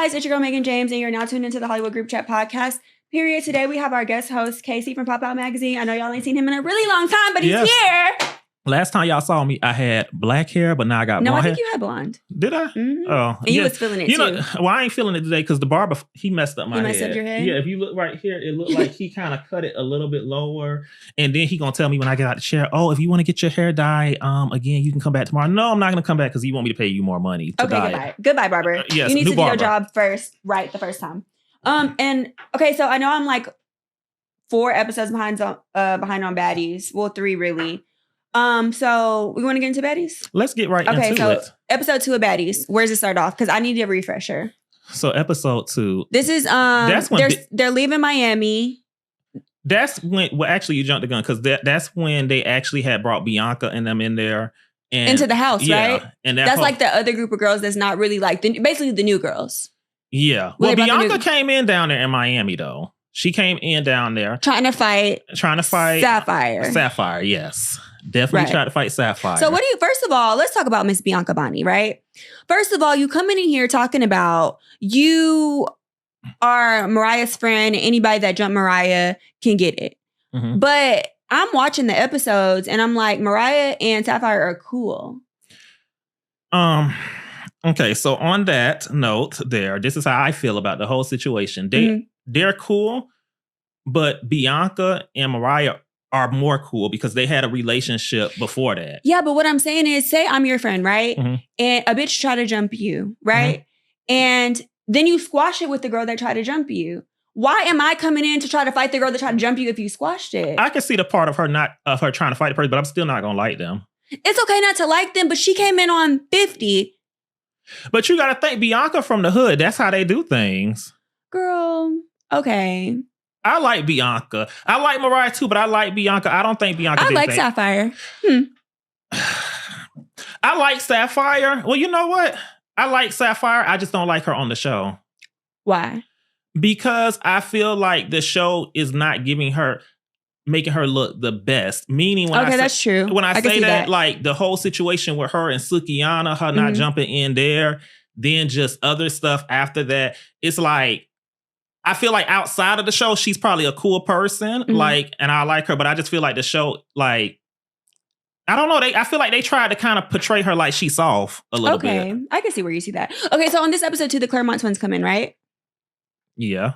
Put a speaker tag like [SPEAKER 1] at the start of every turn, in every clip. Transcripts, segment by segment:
[SPEAKER 1] guys, it's your girl Meghan James, and you're now tuned into the Hollywood Group Chat podcast. Period. Today we have our guest host, Casey from Pop Out Magazine. I know y'all ain't seen him in a really long time, but he's here.
[SPEAKER 2] Last time y'all saw me, I had black hair, but now I got blonde hair.
[SPEAKER 1] No, I think you had blonde.
[SPEAKER 2] Did I?
[SPEAKER 1] Mm-hmm.
[SPEAKER 2] Oh,
[SPEAKER 1] and you was feeling it too.
[SPEAKER 2] Well, I ain't feeling it today because the barber, he messed up my head.
[SPEAKER 1] He messed up your head?
[SPEAKER 2] Yeah, if you look right here, it looked like he kind of cut it a little bit lower. And then he gonna tell me when I get out the chair, oh, if you want to get your hair dyed, again, you can come back tomorrow. No, I'm not gonna come back because you want me to pay you more money to dye it.
[SPEAKER 1] Goodbye, barber.
[SPEAKER 2] Yes,
[SPEAKER 1] you need to do
[SPEAKER 2] barber.
[SPEAKER 1] your job first, right, the first time. And okay, so I know I'm like 4 episodes behind on Baddies. Well, 3 really. So we want to get into Baddies?
[SPEAKER 2] Let's get right into it.
[SPEAKER 1] Okay, so episode 2 of Baddies. Where's it start off? Because I need a refresher.
[SPEAKER 2] So episode 2.
[SPEAKER 1] This is
[SPEAKER 2] that's when
[SPEAKER 1] they're leaving Miami.
[SPEAKER 2] That's when actually you jumped the gun because that's when they actually had brought Bianca and them in there and
[SPEAKER 1] into the house, right?
[SPEAKER 2] And
[SPEAKER 1] that's like the other group of girls that's not really like basically the new girls.
[SPEAKER 2] Yeah. Well, Bianca came in down there in Miami though. She came in down there
[SPEAKER 1] trying to fight Sapphire.
[SPEAKER 2] Sapphire, yes. Definitely tried to fight Sapphire.
[SPEAKER 1] So first of all, let's talk about Miss Bianca Bonnie, right? First of all, you coming in here talking about you are Mariah's friend. Anybody that jumped Mariah can get it. Mm-hmm. But I'm watching the episodes and I'm like, Mariah and Sapphire are cool.
[SPEAKER 2] Okay, so on that note this is how I feel about the whole situation. They're cool, but Bianca and Mariah are more cool because they had a relationship before that.
[SPEAKER 1] Yeah, but what I'm saying is, say I'm your friend, right?
[SPEAKER 2] Mm-hmm.
[SPEAKER 1] And a bitch try to jump you, right? Mm-hmm. And then you squash it with the girl that tried to jump you. Why am I coming in to try to fight the girl that tried to jump you if you squashed it?
[SPEAKER 2] I can see the part of her trying to fight the person, but I'm still not gonna like them.
[SPEAKER 1] It's okay not to like them, but she came in on 50.
[SPEAKER 2] But you gotta think Bianca from the hood. That's how they do things.
[SPEAKER 1] Girl, okay.
[SPEAKER 2] I like Bianca. I like Mariah too, but I like Bianca. I don't think Bianca.
[SPEAKER 1] I like Sapphire.
[SPEAKER 2] I like Sapphire. Well, you know what? I like Sapphire. I just don't like her on the show.
[SPEAKER 1] Why?
[SPEAKER 2] Because I feel like the show is not making her look the best. Meaning
[SPEAKER 1] that's true.
[SPEAKER 2] When I say that, like the whole situation with her and Sukiyana, her not jumping in there, then just other stuff after that. It's like, I feel like outside of the show, she's probably a cool person, and I like her, but I just feel like the show, like, I don't know. I feel like they tried to kind of portray her like she's soft a little bit.
[SPEAKER 1] Okay, I can see where you see that. Okay, so on this episode too, the Clermont twins come in, right?
[SPEAKER 2] Yeah.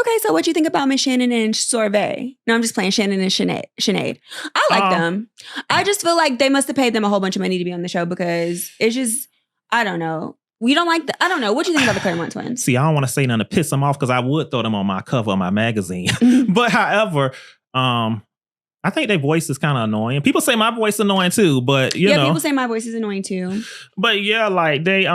[SPEAKER 1] Okay, so what do you think about Miss Shannon and Sorbet? No, I'm just playing Shannon and Sinead. I like them. I just feel like they must have paid them a whole bunch of money to be on the show because it's just, I don't know. We don't like I don't know. What do you think about the Clermont twins?
[SPEAKER 2] See, I don't want to say nothing to piss them off because I would throw them on my cover of my magazine. But however, I think their voice is kind of annoying. People say my voice is annoying too, but you know.
[SPEAKER 1] Yeah, people say my voice is annoying too.
[SPEAKER 2] But yeah, like they,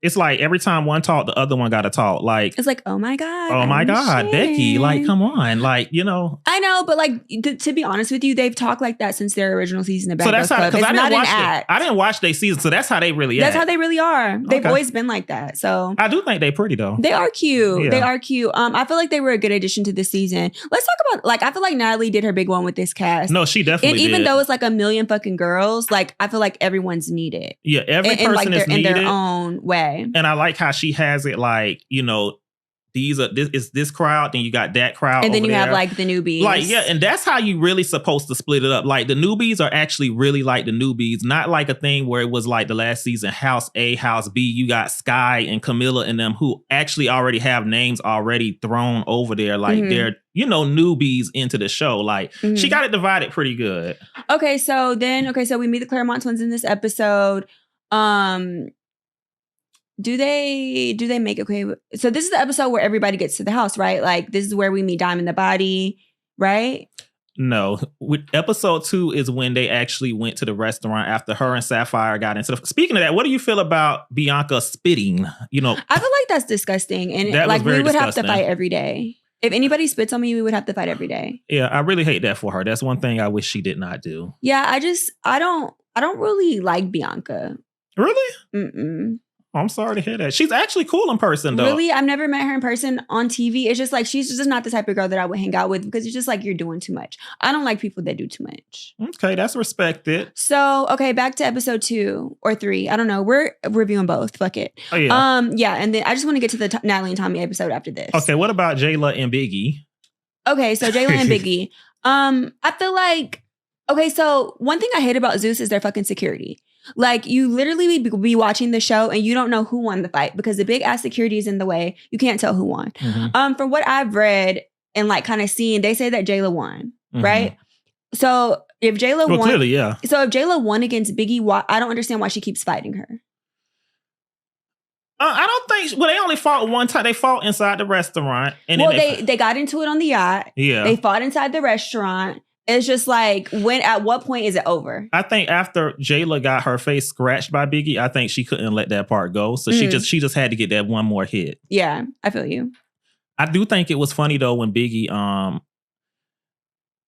[SPEAKER 2] it's like every time one talk, the other one got to talk. Like
[SPEAKER 1] it's like, oh my God.
[SPEAKER 2] Oh my God,
[SPEAKER 1] shit.
[SPEAKER 2] Becky, like come on, like you know.
[SPEAKER 1] I know, but like to be honest with you, they've talked like that since their original season of Bad
[SPEAKER 2] So that's how, because I didn't watch their season, so that's how they really
[SPEAKER 1] That's how they really are. They've always been like that. So
[SPEAKER 2] I do think they're pretty though.
[SPEAKER 1] They are cute.
[SPEAKER 2] Yeah.
[SPEAKER 1] They are cute. I feel like they were a good addition to this season. Let's talk about like I feel like Natalie did her big one with this cast.
[SPEAKER 2] No, she definitely.
[SPEAKER 1] Even though it's like a million fucking girls, like I feel like everyone's needed.
[SPEAKER 2] Yeah, every person is needed
[SPEAKER 1] in their own way.
[SPEAKER 2] And I like how she has it like, you know, this crowd, then you got that crowd.
[SPEAKER 1] And then you
[SPEAKER 2] there.
[SPEAKER 1] have like the newbies.
[SPEAKER 2] Like, yeah, and that's how you really supposed to split it up. Like the newbies are actually really like the newbies, not like a thing where it was like the last season, House A, House B. You got Sky and Camilla and them who actually already have names already thrown over there. Like they're, you know, newbies into the show. Like she got it divided pretty good.
[SPEAKER 1] Okay, so we meet the Clermont twins in this episode. Do they make it okay? So this is the episode where everybody gets to the house, right? Like this is where we meet Diamond the Body, right?
[SPEAKER 2] No, episode 2 is when they actually went to the restaurant after her and Sapphire got into the. Speaking of that, what do you feel about Bianca spitting? You know,
[SPEAKER 1] I feel like that's disgusting, and like we would have to fight every day. If anybody spits on me, we would have to fight every day.
[SPEAKER 2] Yeah, I really hate that for her. That's one thing I wish she did not do.
[SPEAKER 1] Yeah, I don't really like Bianca.
[SPEAKER 2] Really?
[SPEAKER 1] Mm-mm.
[SPEAKER 2] I'm sorry to hear that. She's actually cool in person, though.
[SPEAKER 1] Really? I've never met her in person on TV. It's just like, she's just not the type of girl that I would hang out with because it's just like, you're doing too much. I don't like people that do too much.
[SPEAKER 2] Okay, that's respected.
[SPEAKER 1] So, okay, back to episode 2 or 3. I don't know. We're reviewing both. Fuck it.
[SPEAKER 2] Oh, yeah.
[SPEAKER 1] Yeah, and then I just want to get to the Natalie and Tommy episode after this.
[SPEAKER 2] Okay, what about Jayla and Biggie?
[SPEAKER 1] Okay, so Jayla and Biggie. I feel like, okay, so one thing I hate about Zeus is their fucking security. Like, you literally be watching the show and you don't know who won the fight because the big ass security is in the way. You can't tell who won.
[SPEAKER 2] Mm-hmm.
[SPEAKER 1] From what I've read and like kind of seen, they say that Jayla won, right? So if Jayla won,
[SPEAKER 2] clearly, yeah.
[SPEAKER 1] So if Jayla won against Biggie, I don't understand why she keeps fighting her.
[SPEAKER 2] I don't think. Well, they only fought one time. They fought inside the restaurant, and
[SPEAKER 1] then they got into it on the yacht.
[SPEAKER 2] Yeah,
[SPEAKER 1] they fought inside the restaurant. It's just like, at what point is it over?
[SPEAKER 2] I think after Jayla got her face scratched by Biggie, I think she couldn't let that part go. So she just had to get that one more hit.
[SPEAKER 1] Yeah, I feel you.
[SPEAKER 2] I do think it was funny though when Biggie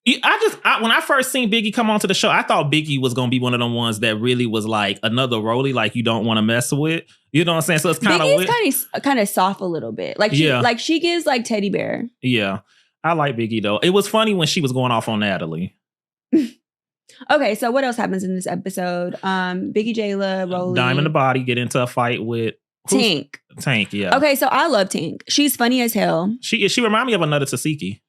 [SPEAKER 2] when I first seen Biggie come onto the show, I thought Biggie was gonna be one of them ones that really was like another Rolly, like you don't want to mess with. You know what I'm saying? So it's kind of
[SPEAKER 1] Biggie's kind of soft a little bit. Like she gives like teddy bear.
[SPEAKER 2] Yeah. I like Biggie though. It was funny when she was going off on Natalie.
[SPEAKER 1] Okay, so what else happens in this episode? Biggie, Jayla, Rolly,
[SPEAKER 2] Diamond the Body get into a fight with
[SPEAKER 1] Tink.
[SPEAKER 2] Tink, yeah.
[SPEAKER 1] Okay, so I love Tink. She's funny as hell.
[SPEAKER 2] She remind me of another Tasiki.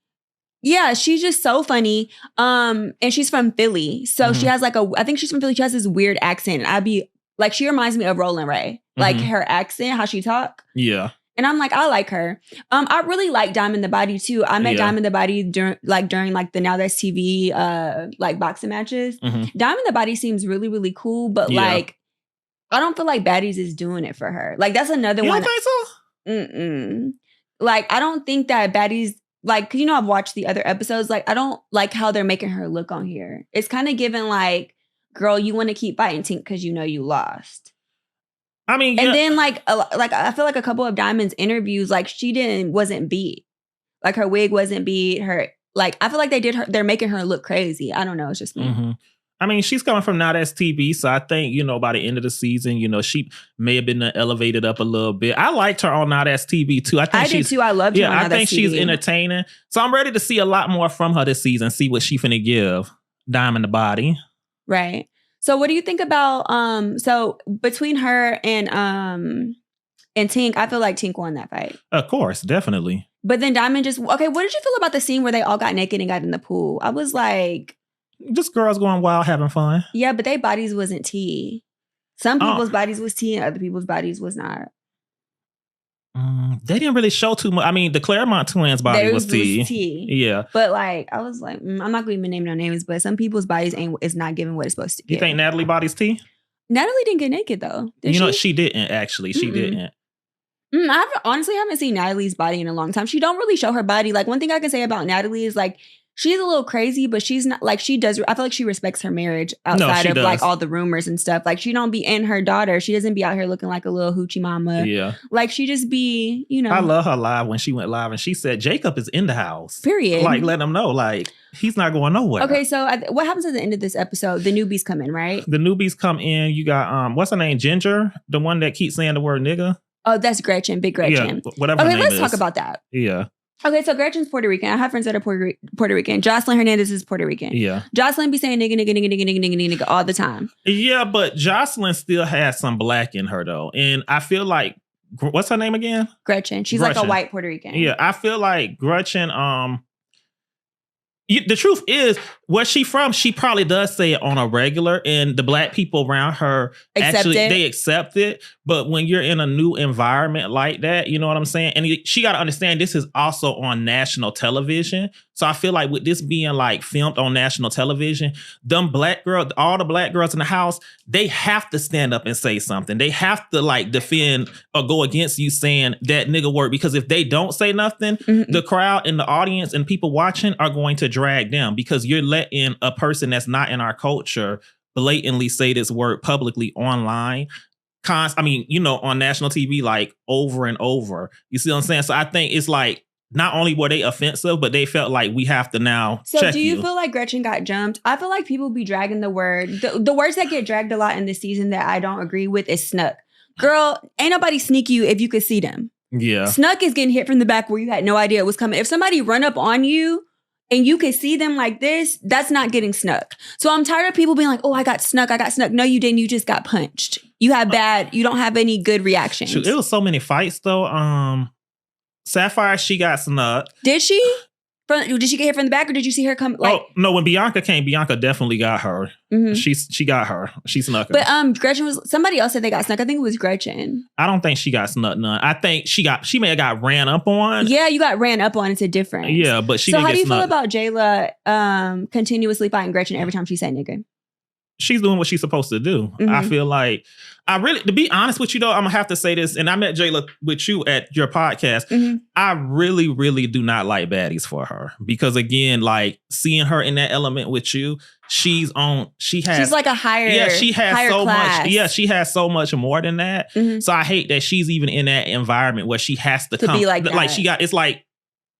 [SPEAKER 1] Yeah, she's just so funny. And she's from Philly. So she has like I think she's from Philly. She has this weird accent. I'd be like, she reminds me of Roland Ray. Like her accent, how she talk.
[SPEAKER 2] Yeah.
[SPEAKER 1] And I'm like, I like her. I really like Diamond the Body too. I met Diamond the Body during the Now That's TV like boxing matches. Diamond the Body seems really, really cool, but like I don't feel like Baddies is doing it for her. Like that's another one.
[SPEAKER 2] You don't think
[SPEAKER 1] so? Like I don't think that Baddies, like, 'cause I've watched the other episodes. Like I don't like how they're making her look on here. It's kind of given like, girl, you want to keep fighting Tink because you know you lost.
[SPEAKER 2] I mean,
[SPEAKER 1] and then like I feel like a couple of Diamond's interviews, like she wasn't beat, like her wig wasn't beat. Her like I feel like they're making her look crazy. I don't know, it's just me.
[SPEAKER 2] I mean, she's coming from Now That's TV, so I think by the end of the season, she may have been elevated up a little bit. I liked her on Now That's TV too. I did too.
[SPEAKER 1] I loved her.
[SPEAKER 2] I think she's entertaining. So I'm ready to see a lot more from her this season. See what she finna give Diamond the Body.
[SPEAKER 1] Right. So what do you think about so between her and Tink, I feel like Tink won that fight.
[SPEAKER 2] Of course, definitely.
[SPEAKER 1] But then Diamond what did you feel about the scene where they all got naked and got in the pool? I was like,
[SPEAKER 2] just girls going wild having fun.
[SPEAKER 1] Yeah, but their bodies wasn't tea. Some people's bodies was tea and other people's bodies was not.
[SPEAKER 2] They didn't really show too much. I mean, the Clermont twins' body was tea. Yeah.
[SPEAKER 1] But like, I was like, I'm not going to even name no names, but some people's bodies is not giving what it's supposed to give.
[SPEAKER 2] You think Natalie body's tea?
[SPEAKER 1] Natalie didn't get naked though.
[SPEAKER 2] She didn't actually. She didn't.
[SPEAKER 1] I honestly haven't seen Natalie's body in a long time. She don't really show her body. Like one thing I can say about Natalie is like, she's a little crazy, but she's not like she does. I feel like she respects her marriage outside of like all the rumors and stuff. Like she don't be in her daughter. She doesn't be out here looking like a little hoochie mama. Yeah. Like she just be,
[SPEAKER 2] I love her live when she went live and she said Jacob is in the house.
[SPEAKER 1] Period.
[SPEAKER 2] Like let him know like he's not going nowhere.
[SPEAKER 1] Okay, so what happens at the end of this episode? The newbies come in, right?
[SPEAKER 2] The newbies come in. You got what's her name? Ginger, the one that keeps saying the word nigga.
[SPEAKER 1] Oh, that's Gretchen, Big Gretchen.
[SPEAKER 2] Yeah, whatever.
[SPEAKER 1] Okay, let's talk about that.
[SPEAKER 2] Yeah.
[SPEAKER 1] Okay, so Gretchen's Puerto Rican. I have friends that are Puerto Rican. Jocelyn Hernandez is Puerto Rican.
[SPEAKER 2] Yeah.
[SPEAKER 1] Jocelyn be saying nigga, nigga, nigga, nigga, nigga, nigga, nigga all the time.
[SPEAKER 2] Yeah, but Jocelyn still has some black in her though. And I feel like, what's her name again?
[SPEAKER 1] Gretchen. She's like a white Puerto Rican.
[SPEAKER 2] Yeah, I feel like Gretchen, the truth is, where she from, she probably does say it on a regular, and the black people around her they accept it. But when you're in a new environment like that, you know what I'm saying? And she got to understand this is also on national television. So I feel like with this being like filmed on national television, all the black girls in the house, they have to stand up and say something. They have to like defend or go against you saying that nigga word, because if they don't say nothing, the crowd and the audience and people watching are going to drag them, because you're letting a person that's not in our culture blatantly say this word publicly online. On national TV, like over and over. You see what I'm saying? So I think it's like, not only were they offensive, but they felt like we have to now check you.
[SPEAKER 1] So do you feel like Gretchen got jumped? I feel like people be dragging the word. The words that get dragged a lot in this season that I don't agree with is snuck. Girl, ain't nobody sneak you if you could see them.
[SPEAKER 2] Yeah.
[SPEAKER 1] Snuck is getting hit from the back where you had no idea it was coming. If somebody run up on you and you could see them like this, that's not getting snuck. So I'm tired of people being like, oh, I got snuck. No, you didn't. You just got punched. You don't have any good reactions.
[SPEAKER 2] Shoot, it was so many fights though. Sapphire, she got snuck.
[SPEAKER 1] Did she? Did she get hit from the back, or did you see her come? Like,
[SPEAKER 2] oh no, when Bianca came, Bianca definitely got her.
[SPEAKER 1] Mm-hmm.
[SPEAKER 2] She got her. She snuck her.
[SPEAKER 1] But Gretchen was, somebody else said they got snuck. I think it was Gretchen.
[SPEAKER 2] I don't think she got snuck none. I think she may have got ran up on.
[SPEAKER 1] Yeah, you got ran up on. It's a difference.
[SPEAKER 2] Yeah, but she.
[SPEAKER 1] So
[SPEAKER 2] didn't
[SPEAKER 1] how do you
[SPEAKER 2] get
[SPEAKER 1] feel
[SPEAKER 2] snuck.
[SPEAKER 1] about Jayla continuously fighting Gretchen every time she said nigga?
[SPEAKER 2] She's doing what she's supposed to do.
[SPEAKER 1] Mm-hmm.
[SPEAKER 2] I feel like to be honest with you though, I'm gonna have to say this, and I met Jayla with you at your podcast.
[SPEAKER 1] Mm-hmm.
[SPEAKER 2] I really, really do not like baddies for her because again, like seeing her in that element with you, she's like
[SPEAKER 1] a higher,
[SPEAKER 2] she has so
[SPEAKER 1] class.
[SPEAKER 2] much. Yeah, she has so much more than that.
[SPEAKER 1] Mm-hmm.
[SPEAKER 2] So I hate that she's even in that environment where she has to come
[SPEAKER 1] be like that.
[SPEAKER 2] Like it's like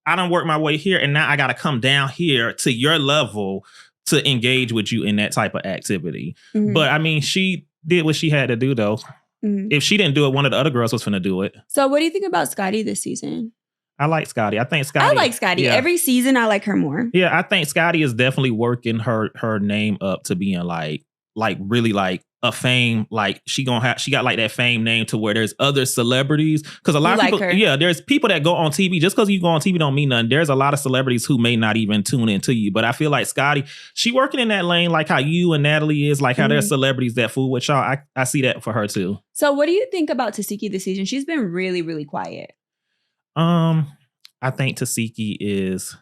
[SPEAKER 2] I done work my way here, and now I got to come down here to your level to engage with you in that type of activity.
[SPEAKER 1] Mm-hmm.
[SPEAKER 2] But I mean, she did what she had to do though.
[SPEAKER 1] Mm-hmm.
[SPEAKER 2] If she didn't do it, one of the other girls was finna do it.
[SPEAKER 1] So what do you think about Scotty this season?
[SPEAKER 2] I like Scotty. I think Scotty.
[SPEAKER 1] I like Scotty.
[SPEAKER 2] Yeah.
[SPEAKER 1] Every season I like her more.
[SPEAKER 2] Yeah, I think Scotty is definitely working her name up to being like really like a fame. Like she got like that fame name to where there's other celebrities. Because a lot of people, there's people that go on TV. Just because you go on TV don't mean nothing. There's a lot of celebrities who may not even tune into you. But I feel like Scotty, she working in that lane like how you and Natalie is, like how there's celebrities that fool with y'all. I see that for her too.
[SPEAKER 1] So what do you think about Tasiki this season? She's been really, really quiet.
[SPEAKER 2] I think Tasiki is.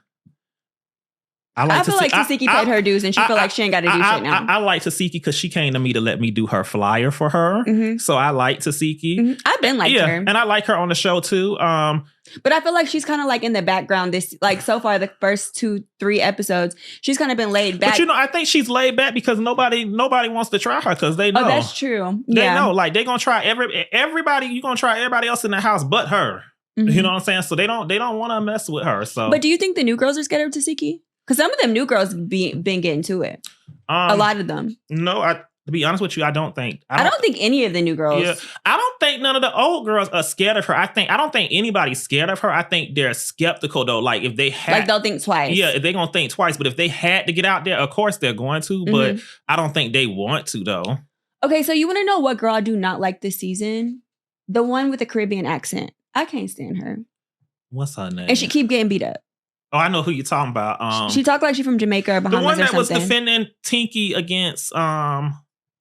[SPEAKER 1] I feel like Tasiki paid her dues and she feel like she ain't got to do shit now.
[SPEAKER 2] I like Tasiki because she came to me to let me do her flyer for her. Mm-hmm. So I like Tasiki.
[SPEAKER 1] Mm-hmm. I've been like her.
[SPEAKER 2] And I like her on the show too.
[SPEAKER 1] But I feel like she's kind of like in the background this, like so far the first 2-3 episodes, she's kind of been laid back.
[SPEAKER 2] But I think she's laid back because nobody wants to try her because they know.
[SPEAKER 1] Oh, that's true.
[SPEAKER 2] They know. Like they're going to try everybody, you're going to try everybody else in the house but her. Mm-hmm. You know what I'm saying? So they don't want to mess with her. So.
[SPEAKER 1] But do you think the new girls are scared of Tasiki? Because some of them new girls been getting to it. A lot of them.
[SPEAKER 2] No, to be honest with you, I don't think
[SPEAKER 1] any of the new girls.
[SPEAKER 2] Yeah, I don't think none of the old girls are scared of her. I don't think anybody's scared of her. I think they're skeptical though. Like if they had,
[SPEAKER 1] like they'll think twice.
[SPEAKER 2] Yeah, if they're gonna think twice. But if they had to get out there, of course they're going to. Mm-hmm. But I don't think they want to though.
[SPEAKER 1] Okay, so you want to know what girl I do not like this season? The one with the Caribbean accent. I can't stand her.
[SPEAKER 2] What's her name?
[SPEAKER 1] And she keep getting beat up.
[SPEAKER 2] Oh, I know who you're talking about.
[SPEAKER 1] She talked like she from Jamaica or Bahamas
[SPEAKER 2] the one that
[SPEAKER 1] or something.
[SPEAKER 2] was defending Tinky against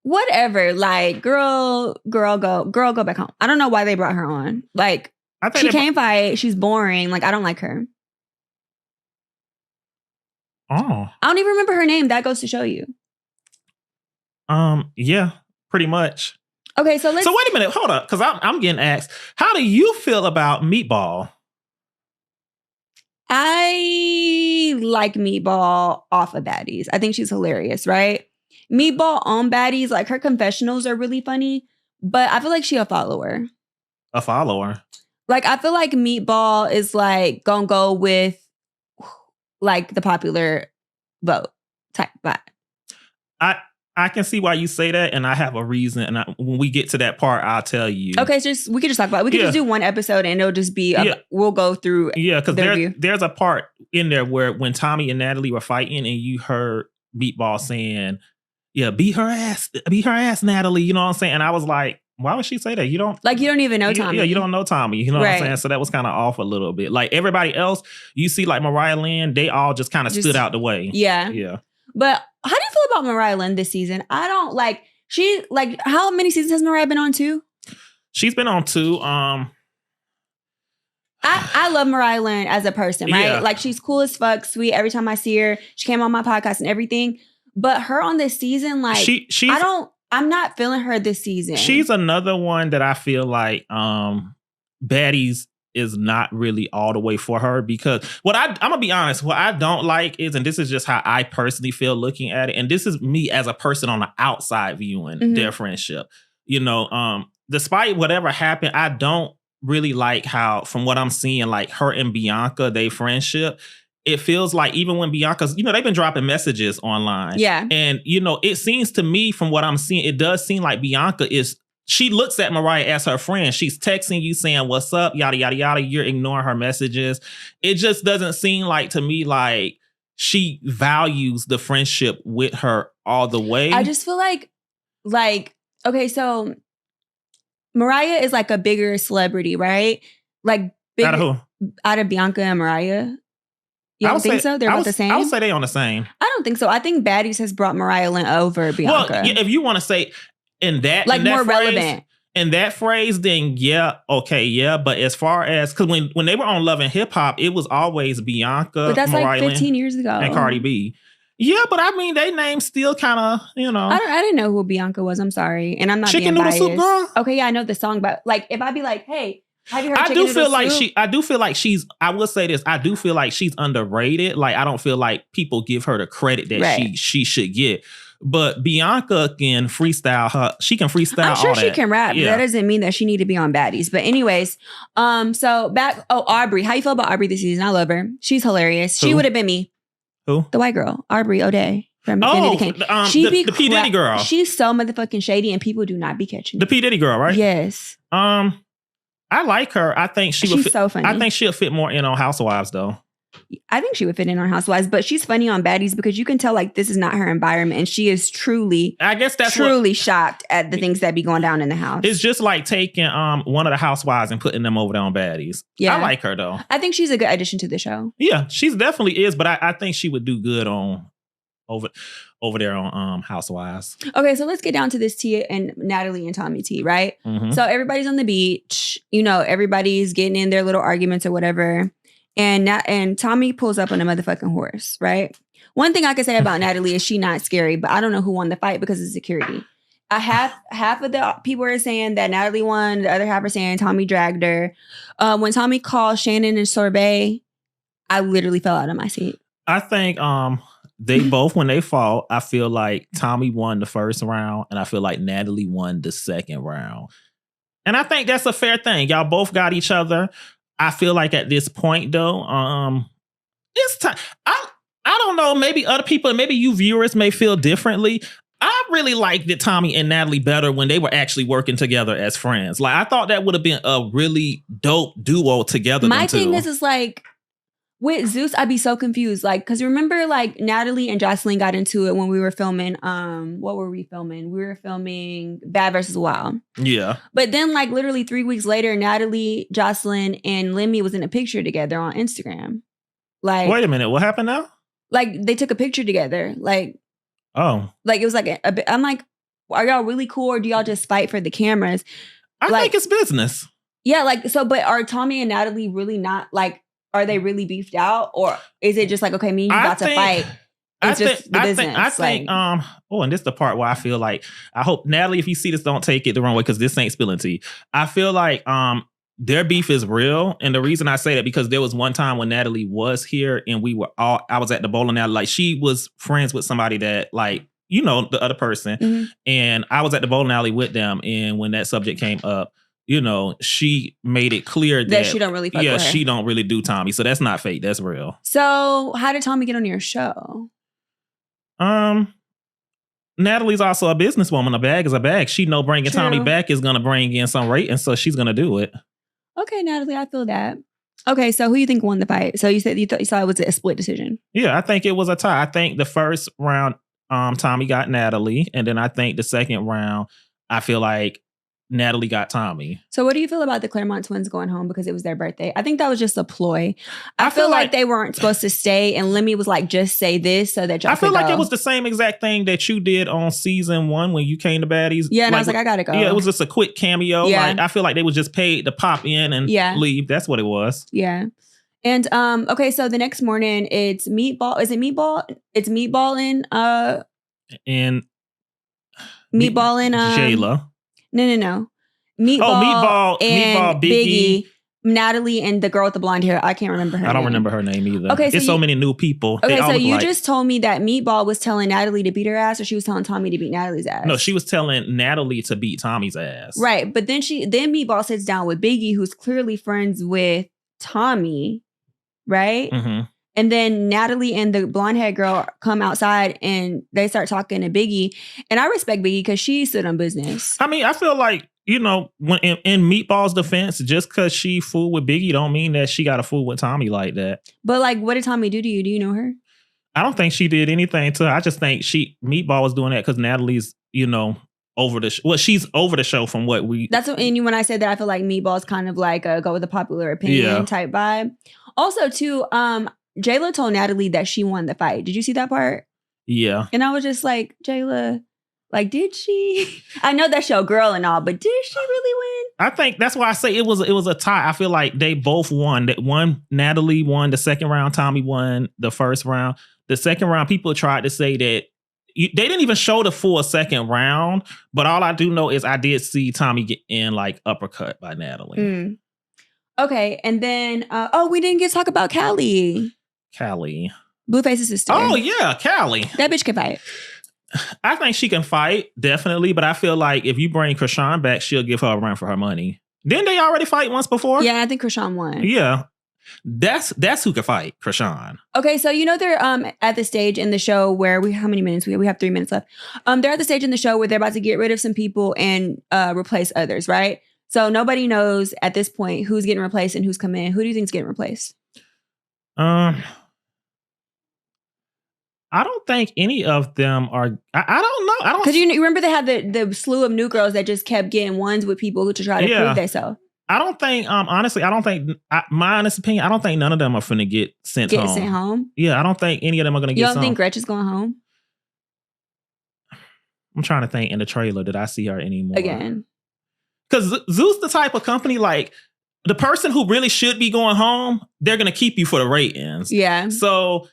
[SPEAKER 1] whatever. Like, girl, go back home. I don't know why they brought her on. Like, she can't fight. She's boring. Like, I don't like her.
[SPEAKER 2] Oh,
[SPEAKER 1] I don't even remember her name. That goes to show you.
[SPEAKER 2] Yeah, pretty much.
[SPEAKER 1] Okay, so wait
[SPEAKER 2] a minute, hold up, because I'm getting asked. How do you feel about Meatball?
[SPEAKER 1] I like Meatball off of Baddies. I think she's hilarious, right? Meatball on Baddies, like her confessionals are really funny, but I feel like she a follower.
[SPEAKER 2] A follower?
[SPEAKER 1] Like, I feel like Meatball is like gonna go with like the popular vote type vibe.
[SPEAKER 2] I can see why you say that, and I have a reason. And when we get to that part, I'll tell you.
[SPEAKER 1] Okay, we could just talk about it. We could just do one episode, and it'll just be we'll go through.
[SPEAKER 2] Yeah, because there's a part in there where when Tommy and Natalie were fighting, and you heard Meatball saying, "Yeah, beat her ass, Natalie." You know what I'm saying? And I was like, why would she say that? You don't
[SPEAKER 1] even know Tommy.
[SPEAKER 2] Yeah, you don't know Tommy. You know what I'm saying? So that was kind of off a little bit. Like everybody else, you see, like Mariah Lynn, they all just kind of stood out the way.
[SPEAKER 1] Yeah,
[SPEAKER 2] yeah.
[SPEAKER 1] But how do you feel about Mariah Lynn this season? I don't like. She like how many seasons has Mariah been on? 2?
[SPEAKER 2] She's been on 2.
[SPEAKER 1] I love Mariah Lynn as a person, right?
[SPEAKER 2] Yeah.
[SPEAKER 1] Like she's cool as fuck, sweet. Every time I see her, she came on my podcast and everything. But her on this season, like I'm not feeling her this season.
[SPEAKER 2] She's another one that I feel like Baddies is not really all the way for her because I'm gonna be honest, what I don't like is, and this is just how I personally feel looking at it, and this is me as a person on the outside viewing their friendship. You know, despite whatever happened, I don't really like how, from what I'm seeing, like her and Bianca, they friendship. It feels like even when Bianca's, they've been dropping messages online.
[SPEAKER 1] Yeah.
[SPEAKER 2] And, it seems to me from what I'm seeing, it does seem like Bianca is she looks at Mariah as her friend. She's texting you saying, what's up, yada, yada, yada. You're ignoring her messages. It just doesn't seem like to me like she values the friendship with her all the way.
[SPEAKER 1] I just feel like, okay, so Mariah is like a bigger celebrity, right? Like bigger,
[SPEAKER 2] Out of who?
[SPEAKER 1] Out of Bianca and Mariah. You don't think so? They're about the same?
[SPEAKER 2] I would say they're on the same.
[SPEAKER 1] I don't think so. I think Baddies has brought Mariah Lynn over Bianca.
[SPEAKER 2] Well, if you want to say in that,
[SPEAKER 1] like
[SPEAKER 2] in that
[SPEAKER 1] more
[SPEAKER 2] phrase,
[SPEAKER 1] relevant.
[SPEAKER 2] In that phrase, then yeah, okay, yeah. But as far as, because when they were on Love and Hip Hop, it was always Bianca,
[SPEAKER 1] but that's
[SPEAKER 2] Mariah
[SPEAKER 1] like 15
[SPEAKER 2] Lynn,
[SPEAKER 1] years ago.
[SPEAKER 2] and Cardi B. Yeah, but I mean, they names still kind of, you know.
[SPEAKER 1] I didn't know who Bianca was. I'm sorry. And I'm not
[SPEAKER 2] Chicken
[SPEAKER 1] being
[SPEAKER 2] Noodle
[SPEAKER 1] biased.
[SPEAKER 2] Soup Girl?
[SPEAKER 1] Okay, yeah, I know the song, but like if I be like, hey, have you heard
[SPEAKER 2] I
[SPEAKER 1] Chicken
[SPEAKER 2] do
[SPEAKER 1] Noodle
[SPEAKER 2] feel like
[SPEAKER 1] Soup?
[SPEAKER 2] I do feel like she's, I will say this, I do feel like she's underrated. Like, I don't feel like people give her the credit that she should get. But Bianca can freestyle she can freestyle
[SPEAKER 1] I'm sure
[SPEAKER 2] all
[SPEAKER 1] she
[SPEAKER 2] that.
[SPEAKER 1] can rap.
[SPEAKER 2] Yeah.
[SPEAKER 1] That doesn't mean that she need to be on Baddies. But anyways, Aubrey. How you feel about Aubrey this season? I love her. She's hilarious. She
[SPEAKER 2] Who?
[SPEAKER 1] would have been me.
[SPEAKER 2] Who?
[SPEAKER 1] The white girl, Aubrey O'Day from Kennedy Kane.
[SPEAKER 2] The P. Diddy girl.
[SPEAKER 1] She's so motherfucking shady and people do not be catching
[SPEAKER 2] The
[SPEAKER 1] it.
[SPEAKER 2] P. Diddy girl, right?
[SPEAKER 1] Yes.
[SPEAKER 2] I like her. I think
[SPEAKER 1] She's so funny.
[SPEAKER 2] I think she'll fit more in on Housewives though.
[SPEAKER 1] I think she would fit in on Housewives, but she's funny on Baddies because you can tell like this is not her environment, and she is truly,
[SPEAKER 2] I guess that's
[SPEAKER 1] truly shocked at the things that be going down in the house.
[SPEAKER 2] It's just like taking one of the Housewives and putting them over there on Baddies.
[SPEAKER 1] Yeah,
[SPEAKER 2] I like her though.
[SPEAKER 1] I think she's a good addition to the show.
[SPEAKER 2] Yeah, she's definitely is, but I think she would do good on over there on Housewives.
[SPEAKER 1] Okay, so let's get down to this Tia and Natalie and Tommy T, right?
[SPEAKER 2] Mm-hmm.
[SPEAKER 1] So everybody's on the beach, you know, everybody's getting in their little arguments or whatever. And Tommy pulls up on a motherfucking horse, right? One thing I can say about Natalie is she not scary, but I don't know who won the fight because of security. Half of the people are saying that Natalie won, the other half are saying Tommy dragged her. When Tommy called Shannon and Sorbet, I literally fell out of my seat.
[SPEAKER 2] I think they both, when they fought, I feel like Tommy won the first round and I feel like Natalie won the second round. And I think that's a fair thing. Y'all both got each other. I feel like at this point though, it's time. I don't know, maybe other people, maybe you viewers may feel differently. I really liked that Tommy and Natalie better when they were actually working together as friends. Like I thought that would have been a really dope duo together.
[SPEAKER 1] My thing is like with Zeus, I'd be so confused. Like, cause remember like Natalie and Jocelyn got into it when we were filming, what were we filming? We were filming Bad vs. Wild.
[SPEAKER 2] Yeah.
[SPEAKER 1] But then like literally 3 weeks later, Natalie, Jocelyn, and Lemmy was in a picture together on Instagram. Like,
[SPEAKER 2] wait a minute, what happened now?
[SPEAKER 1] Like they took a picture together. Like,
[SPEAKER 2] oh,
[SPEAKER 1] like it was like a bit, I'm like, are y'all really cool or do y'all just fight for the cameras?
[SPEAKER 2] I think it's business.
[SPEAKER 1] Yeah, like, so, but are Tommy and Natalie really not like, are they really beefed out, or is it just like, okay, me and you about to fight? It's just the business.
[SPEAKER 2] I think, and this is the part where I feel like, I hope Natalie, if you see this, don't take it the wrong way because this ain't spilling tea. I feel like their beef is real, and the reason I say that because there was one time when Natalie was here and I was at the bowling alley, like she was friends with somebody that like, you know, the other person, and I was at the bowling alley with them, and when that subject came up, you know, she made it clear that
[SPEAKER 1] she don't really fuck with her.
[SPEAKER 2] she don't really do Tommy. So that's not fake. That's real.
[SPEAKER 1] So how did Tommy get on your show?
[SPEAKER 2] Natalie's also a businesswoman. A bag is a bag. She know bringing Tommy back is going to bring in some ratings, so she's going to do it.
[SPEAKER 1] Okay, Natalie, I feel that. Okay, so who you think won the fight? So you said you saw it was a split decision. Yeah,
[SPEAKER 2] I think it was a tie. I think the first round, Tommy got Natalie, and then I think the second round, I feel like Natalie got Tommy.
[SPEAKER 1] So what do you feel about the Clermont twins going home because it was their birthday? I think that was just a ploy. I feel like they weren't supposed to stay, and Lemmy was like, just say this so that y'all could go.
[SPEAKER 2] I feel like it was the same exact thing that you did on season 1 when you came to Baddies.
[SPEAKER 1] Yeah, and I was like, I gotta go.
[SPEAKER 2] Yeah, it was just a quick cameo.
[SPEAKER 1] Yeah.
[SPEAKER 2] Like I feel like they was just paid to pop in and leave. That's what it was.
[SPEAKER 1] Yeah. And okay, so the next morning it's Meatball. Is it Meatball? It's Meatball and Meatball and
[SPEAKER 2] Jayla.
[SPEAKER 1] No. Meatball and Biggie, Natalie, and the girl with the blonde hair. I can't remember her name.
[SPEAKER 2] I don't remember her name either.
[SPEAKER 1] Okay,
[SPEAKER 2] so many new people.
[SPEAKER 1] Okay, so you just told me that Meatball was telling Natalie to beat her ass, or she was telling Tommy to beat Natalie's ass?
[SPEAKER 2] No, she was telling Natalie to beat Tommy's ass.
[SPEAKER 1] Right, but then Meatball sits down with Biggie, who's clearly friends with Tommy, right?
[SPEAKER 2] Mm-hmm.
[SPEAKER 1] And then Natalie and the blonde haired girl come outside and they start talking to Biggie. And I respect Biggie because she stood on business.
[SPEAKER 2] I mean, I feel like, you know, when in Meatball's defense, just because she fooled with Biggie don't mean that she got a fool with Tommy like that.
[SPEAKER 1] But like, what did Tommy do to you? Do you know her?
[SPEAKER 2] I don't think she did anything to her. I just think Meatball was doing that because Natalie's, you know, over the she's over the show from what we.
[SPEAKER 1] That's what, and when I said that, I feel like Meatball's kind of like a go with the popular opinion type vibe. Also, too, Jayla told Natalie that she won the fight. Did you see that part?
[SPEAKER 2] Yeah.
[SPEAKER 1] And I was just like, Jayla, like, did she? I know that's your girl and all, but did she really win?
[SPEAKER 2] I think that's why I say it was a tie. I feel like they both won. Natalie won the second round. Tommy won the first round. The second round, people tried to say that they didn't even show the full second round. But all I do know is I did see Tommy get in like uppercut by Natalie.
[SPEAKER 1] Mm. Okay, and then we didn't get to talk about Callie. Blueface's sister.
[SPEAKER 2] Oh yeah, Callie.
[SPEAKER 1] That bitch can fight.
[SPEAKER 2] I think she can fight, definitely, but I feel like if you bring Krishan back, she'll give her a run for her money. Didn't they already fight once before?
[SPEAKER 1] Yeah, I think Krishan won.
[SPEAKER 2] Yeah. That's who can fight, Krishan.
[SPEAKER 1] Okay, so you know they're at the stage in the show where how many minutes we have 3 minutes left. They're at the stage in the show where they're about to get rid of some people and replace others, right? So nobody knows at this point who's getting replaced and who's coming in. Who do you think is getting replaced?
[SPEAKER 2] I don't think any of them are. I don't know. I don't
[SPEAKER 1] because you remember they had the slew of new girls that just kept getting ones with people to try to prove themselves.
[SPEAKER 2] I don't think. Honestly, I don't think. My honest opinion, I don't think none of them are finna get sent home. Yeah, I don't think any of them are gonna get.
[SPEAKER 1] You don't think Gretchen's going home?
[SPEAKER 2] I'm trying to think. In the trailer, did I see her anymore?
[SPEAKER 1] Again.
[SPEAKER 2] Because Zeus the type of company, like, the person who really should be going home, they're going to keep you for the ratings.
[SPEAKER 1] Yeah.
[SPEAKER 2] So,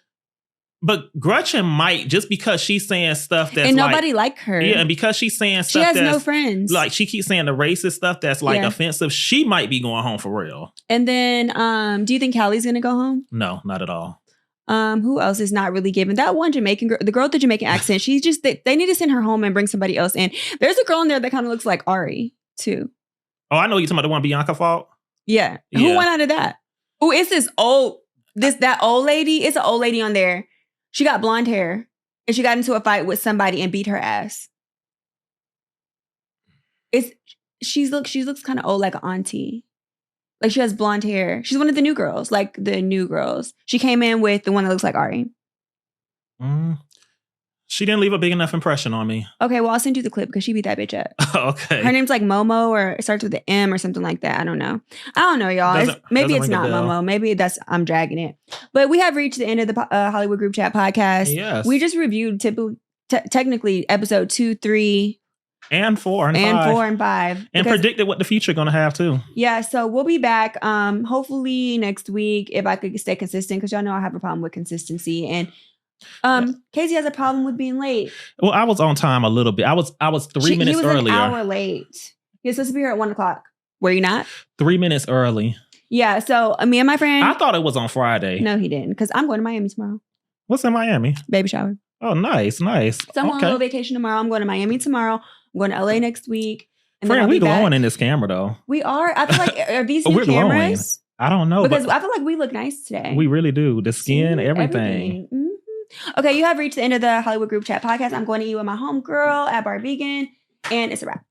[SPEAKER 2] but Gretchen might, just because she's saying stuff that's
[SPEAKER 1] and nobody like her.
[SPEAKER 2] Yeah, and because she's saying stuff
[SPEAKER 1] she has no friends.
[SPEAKER 2] Like, she keeps saying the racist stuff that's like offensive, she might be going home for real.
[SPEAKER 1] And then, do you think Callie's going to go home?
[SPEAKER 2] No, not at all.
[SPEAKER 1] Who else is not really given? That one Jamaican girl, the girl with the Jamaican accent, she's just, they need to send her home and bring somebody else in. There's a girl in there that kind of looks like Ari. Too.
[SPEAKER 2] Oh, I know you're talking about the one Bianca fought.
[SPEAKER 1] Yeah. Who went out of that? Oh, it's that old lady. It's an old lady on there. She got blonde hair and she got into a fight with somebody and beat her ass. She looks kind of old, like an auntie. Like she has blonde hair. She's one of the new girls, like the new girls. She came in with the one that looks like Ari.
[SPEAKER 2] She didn't leave a big enough impression on me.
[SPEAKER 1] Okay, well, I'll send you the clip because she beat that bitch up.
[SPEAKER 2] Okay.
[SPEAKER 1] Her name's like Momo or it starts with an M or something like that. I don't know, y'all. Maybe it's not Momo. Maybe I'm dragging it. But we have reached the end of the Hollywood Group Chat podcast.
[SPEAKER 2] Yes.
[SPEAKER 1] We just reviewed technically episode 2, 3,
[SPEAKER 2] and 4 and 5.
[SPEAKER 1] 4 and 5.
[SPEAKER 2] And predicted what the future going to have too.
[SPEAKER 1] Yeah, so we'll be back hopefully next week if I could stay consistent because y'all know I have a problem with consistency and Casey has a problem with being late.
[SPEAKER 2] Well, I was on time a little bit. I was 3 minutes earlier. He was
[SPEAKER 1] an hour late. He was supposed to be here at 1:00. Were you not? 3
[SPEAKER 2] minutes early.
[SPEAKER 1] Yeah, so me and my friend.
[SPEAKER 2] I thought it was on Friday.
[SPEAKER 1] No, he didn't. Because I'm going to Miami tomorrow.
[SPEAKER 2] What's in Miami?
[SPEAKER 1] Baby shower.
[SPEAKER 2] Oh, nice.
[SPEAKER 1] So I'm on a little vacation tomorrow. I'm going to Miami tomorrow. I'm going to LA next week. And
[SPEAKER 2] friend, we glowing in this camera though.
[SPEAKER 1] We are. I feel like are these new cameras?
[SPEAKER 2] Glowing. I don't know.
[SPEAKER 1] Because I feel like we look nice today.
[SPEAKER 2] We really do. The skin, everything.
[SPEAKER 1] Mm-hmm. Okay, you have reached the end of the Hollywood Group Chat podcast. I'm going to eat with my homegirl at Bar Vegan, and it's a wrap.